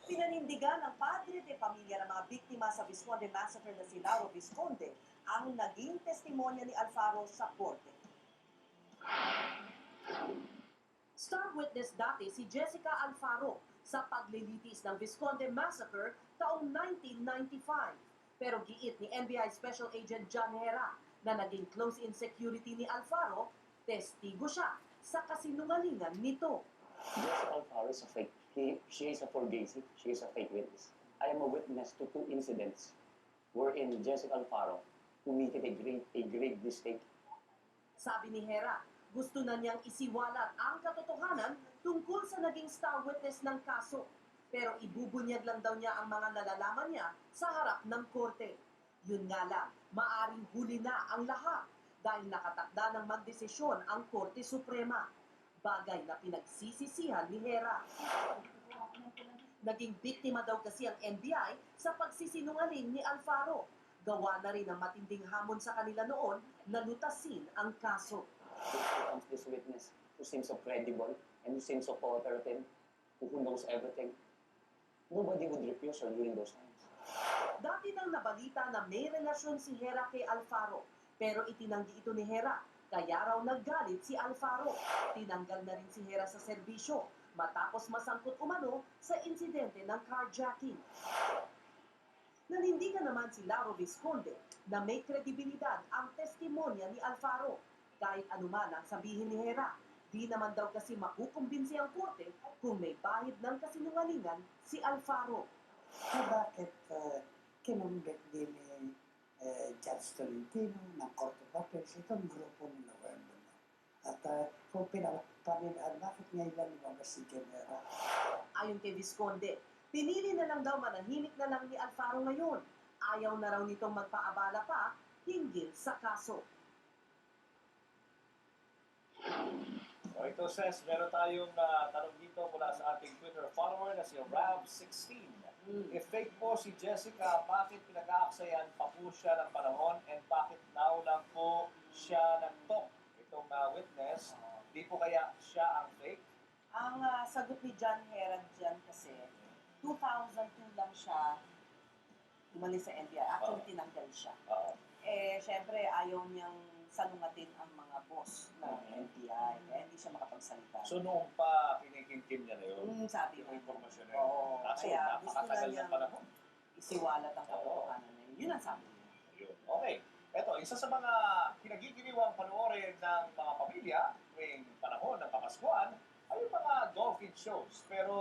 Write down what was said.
Pinanindigan ng padre de pamilya ng mga biktima sa Visconde Massacre na si Lauro Visconde ang naging testimonya ni Alfaro sa korte. Star witness dati si Jessica Alfaro sa paglilitis ng Visconde Massacre taong 1995. Pero giit ni NBI Special Agent John Hera na naging close-in security ni Alfaro, testigo siya sa kasinungalingan nito. Jessica Alfaro is a fake. She is a fugazi. She is a fake witness. I am a witness to 2 incidents wherein Jessica Alfaro committed a grave mistake. Sabi ni Hera, gusto na niyang isiwalat ang katotohanan tungkol sa naging star witness ng kaso. Pero ibubunyag lang daw niya ang mga nalalaman niya sa harap ng korte. Yun nga lang, maaring huli na ang lahat dahil nakatakda ng magdesisyon ang Korte Suprema. Bagay na pinagsisisihan ni Hera. Naging biktima daw kasi ang NBI sa pagsisinungaling ni Alfaro. Gawa na rin ang matinding hamon sa kanila noon na lutasin ang kaso. Here comes this witness who seems so credible and who seems so cooperative, who knows everything. Nobody would refuse her during those times. Dati nang nabalita na may relasyon si Hera kay Alfaro, pero itinanggi ito ni Hera. Kaya raw naggalit si Alfaro. Tinanggal na rin si Hera sa serbisyo matapos masangkot umano sa insidente ng carjacking. Nanindigan naman si Lauro Visconde na may kredibilidad ang testimonya ni Alfaro. Kahit anuman ang sabihin ni Hera, di naman daw kasi makukumbinsi ang korte kung may bahid ng kasinungalingan si Alfaro. Bakit kinunggit din ni Judge Tolentino ng Court of Appeals itong grupo ni November na. At kung pinapanilaan, bakit ngayon lang lumabas si Genera? Ayon kay Visconde, pinili na lang daw manahimik na lang ni Alfaro ngayon. Ayaw na raw nitong magpaabala pa hinggil sa kaso. O ito, Ses, meron tayong tanong dito mula sa ating Twitter follower na si Rab16. If fake po si Jessica, bakit pinag-aaksayan pa po siya ng panahon and bakit now lang po siya nag-talk? Itong witness, di po kaya siya ang fake? Ang sagot ni John Hera dyan kasi, 2002 lang siya umalis sa NBI. Actually, tinanggal siya. Syempre, ayaw niyang salungatin ang mga boss ng NBI. Kaya hindi siya makapagsalita. So noong pa kinikim-kim niya na yun, Sabi yung niya. informasyon na yun. Oo, Kaso kaya gusto na napakatagal ng niyang panahon. isiwalat ang katotohanan na yun. Yun ang sabi niya. Ayun. Okay. Ito, isa sa mga kinagigiliwang panoorin ng mga pamilya tuwing panahon ng Kapaskuhan ay yung mga dolphin shows. Pero